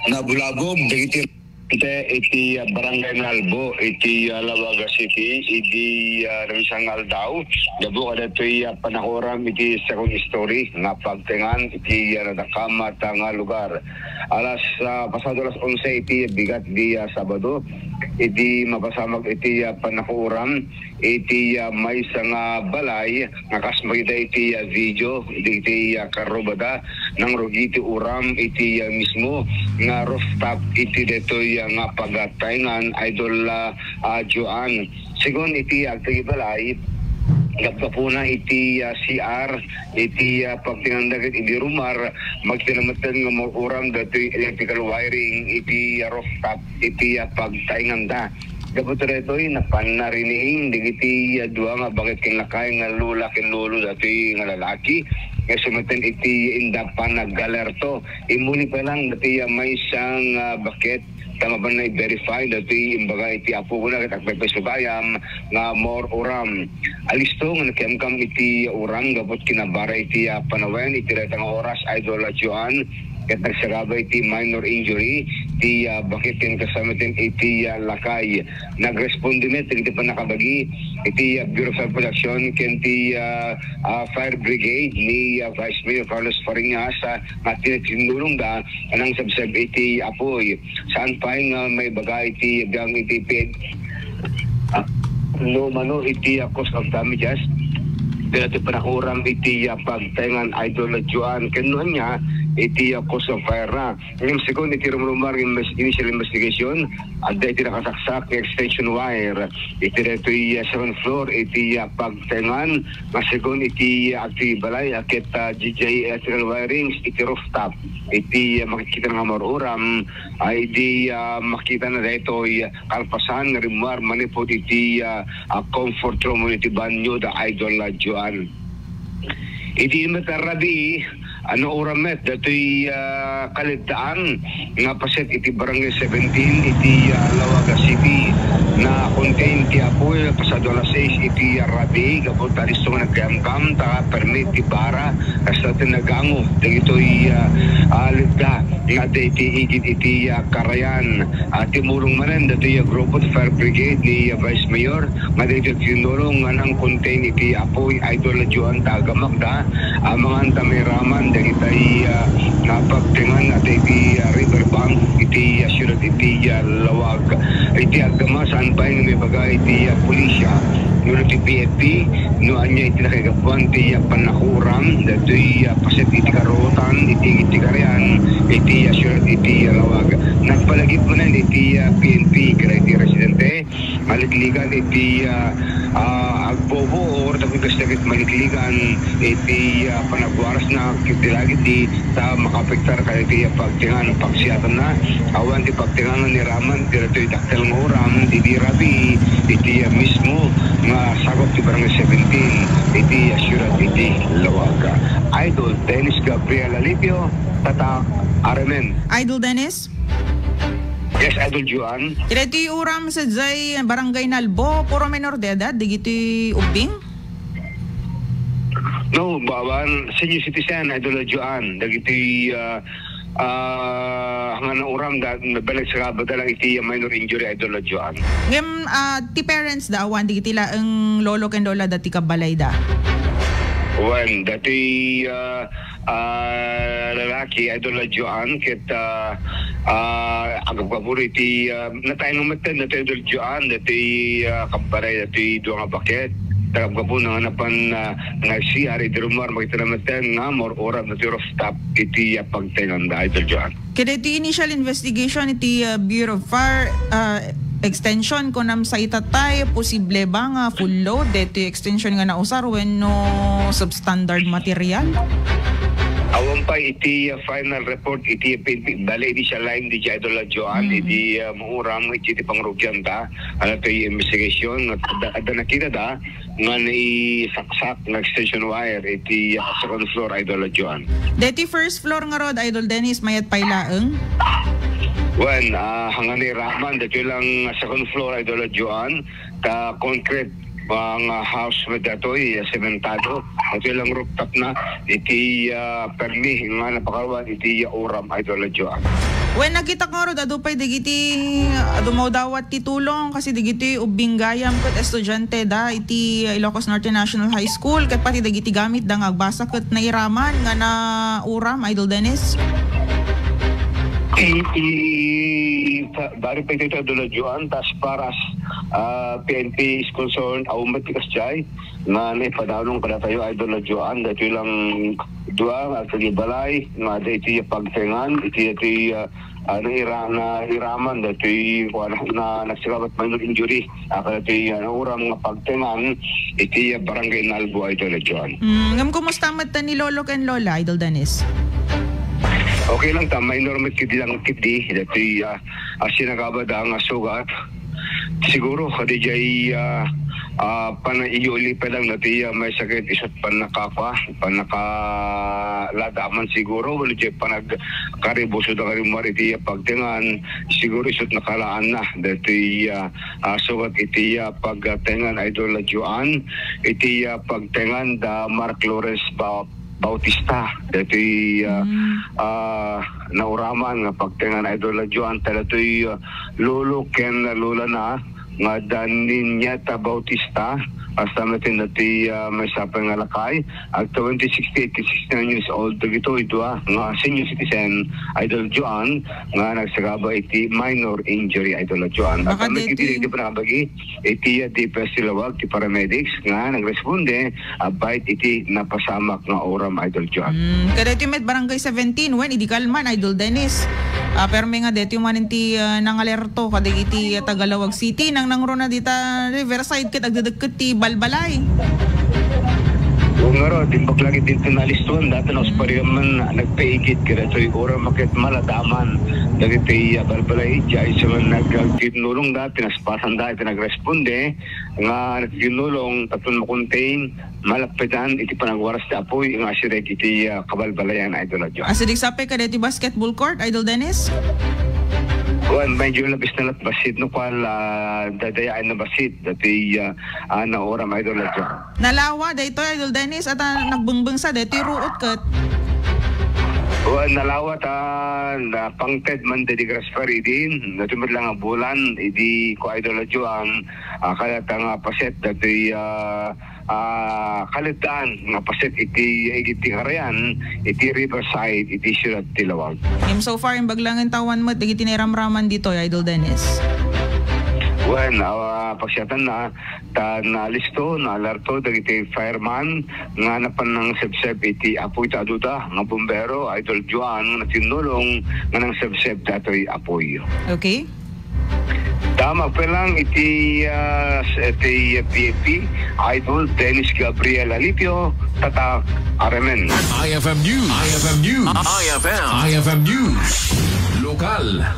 na bulabog dagiti iti barangay Nalbo iti Lawaga City iti Risangal daw dabo kada ito'y panakuram iti second story nga pagtingan iti nadakamat nga lugar pasado alas 11 iti bigat di Sabado iti mapasamag iti panakuram iti may nga balay nga kasmagita iti video iti karubada ng rugiti uram iti mismo nga rooftop iti detoy nga pagatayngan idol Joan. Sigon iti agtagi balay nagkapuna iti CR iti pagtingandagat iti rumar magtinamatan nga mga uram datoy electrical wiring iti rooftop iti pagtainganda. Dapat reto'y napanariniing digiti dua nga bakit kinakay nga lula kinlulo datoy nga lalaki nga sumatan iti indapan nag-alerto. Imuni pa lang dati may isang bakit tama ba na i-verify dati imbaga iti apo ko na katakbay subayam nga more uram. Alisto nga nakiamkam iti uram gabot kinabara iti panawen iti retang oras idol Joan ket nagsagaba iti minor injury ti bakit ken kasamaten iti lakay nagresponde met iti pa nakabagi iti Bureau of Production ken ti fire brigade ni Vice Mayor Carlos Faringas nga tinulong da anang sabsab iti apoy saan pa nga may bagay iti gang iti ped no mano iti cause of damages pero iti panakuram iti pagtaingan idol Joan kenuhan niya iti cause of fire na. Ngayon second iti rumrumar initial investigation at iti nakasaksak extension wire iti dito 7th floor iti pagtengan na second iti akti balay akit GJ electrical wirings iti rooftop iti makikita ng maruram ay iti makita na dito kalpasan nga rumar manipod iti comfort room iti banyo da idol Joan. Iti matarabi ano oramet dato'y kaligtaan nga paset iti barangay 17 iti Lawaga City na contain ti apoy pasado alas 6 iti rabi gabot alisto nga nagkayamkam ta permit ti bara kasta tinagango dagito'y ligda nga iti higit iti Karayan timulong manen dato'y grupo fire brigade ni Vice Mayor nga dito tinulong nga nang contain iti apoy idol Joan tagamagda mga antamiraman dagitay napagtingan at iti riverbank iti syudad iti Lawag iti agama saan pa yung may bagay iti pulisya nung iti PFP noon niya iti nakagapuan iti panakuram dato'y paset iti karotan iti Karayan iti syudad iti Lawag nagpalagip mo na iti PNP kaya iti residente maligligan iti agbobo or tapos kasagit maligligan iti panagwaras na kitilagit di ta makapektar kaya iti pagtingan pagsiyatan na awan ti pagtingan ni Raman dito iti daktel ng uram iti rabi iti mismo nga sagop ti barangay 17 iti asyurat iti Lawaga. Idol Dennis Gabriel Alipio tata Aremen. Idol Dennis? Yes, Idol Joan. Iti uram sa jay barangay Nalbo puro menor de edad digiti ubing? No, bawan senior citizen Idol Joan dagiti hanggang uram da nabalik sa kabada lang iti minor injury Idol Joan. Ngem ti parents da awan digiti la ang lolo ken lola dati kabalay da. Well, dati lalaki Idol Joan ket agapapuro iti natayang umatan dati Idol Joan dati kabaray dati duwa nga bakit tagap ka po na hanapan nga CR iti rumar makita naman nga more oras na ti rooftop iti pagtinanda Idol Joan. Kaya iti initial investigation iti Bureau of Fire extension ko nam sa itatay posible ba nga full load iti extension nga nausar when no substandard material? Awan pa iti final report iti bali iti siya line di Idol Joan iti muuram iti pangrugyan ta ano ito yung investigation at nakita da nga naisaksak na extension wire iti second floor Idol Joan. Deti first floor nga rod Idol Dennis mayat pailaeng? Well, hanggang ni Rahman dito lang second floor Idol Joan ka concrete ang house with datoy sementado at ilang rooftop na iti permi nga napakawan iti uram Idol Joan. When nakita ko ro adupay digiti adumaw dawat ti tulong kasi digiti ubing gayam ket estudyante da iti Ilocos Norte National High School ket pati digiti gamit da agbasa ket nairaman nga na uram Idol Dennis. Dari pa ito dulajuan tas paras PNP is concerned aumatik jay nga naipadalong kada tayo ay dulajuan dito lang dua at balay nga dito pagtengan iti hiraman dito na nagsagabat minor injury kada ito uram nga pagtengan iti barangay Nalbo ay dulajuan. Ngam kumusta mata ni Lolo ken Lola Idol Dennis? Okay lang ta, minor met kidi lang kidi dito sinagabad ang sugat. Siguro kadi jay panaiuli pa lang nati may sakit isot panakaladaaman siguro wala jay panagkaribuso da karimar iti pagtengan siguro isot nakalaan na dito sugat iti pagtengan Idol Lajuan iti pagtengan da Mark Lawrence Bautista dito nauraman nga pagtengan Idol Lajuan talatoy lolo ken lola na nga danin niya ta Bautista hasta matin nati may sapang nga lakay at 2068 69 years old dito nga senior citizen Idol Lajuan nga nagsagaba iti minor injury Idol Lajuan at may kiti pa nakabagi iti DPS Silawag ti paramedics nga nagresponde abait iti napasamak nga oram Idol Lajuan. Kada iti met barangay 17 when idikal man Idol Dennis pero may nga dito man iti nangalerto kada iti Tagalawag City nang nangrona dita Riverside ket agdedeket ti Balbalay. Oo nga ro, timbak lagi dito nalistuan dati na man nagpaigit kaya ito yung oras makit maladaman dagito yung Balbalay jay sa man nagtinulong dati naspasan dati nagresponde nga nagtinulong tatun makontain malapitan iti panagwaras na apoy nga sirek iti Kabalbalayan Idol Lajuan. Asidik sapay kada iti basketball court Idol Dennis? Kuan medyo labis na basit no kwal dadayaan na basit dati na oram Idol Lajuan. Nalawa dayto Idol Dennis at nagbungbung sa dayto ruot ket. Kuan nalawa ta na pangted man di grasfari din natumid lang ang bulan idi ko Idol Lajuan kaya nga paset dati kalitaan nga paset iti harayan iti Riverside iti Siyudad Tilawag. So far yung baglangan tawan mo iti niramraman dito Idol Dennis. Well, pasyatan na listo na alerto dagiti fireman nga napan ng sebseb iti apoy ta aduta nga bombero Idol Juan nga tinulong nga ng sebseb datoy apoy. Okay. Tama pa lang iti PFP Idol Dennis Gabriel Alipio Tata Aramen. IFM News. IFM News. IFM News. Lokal.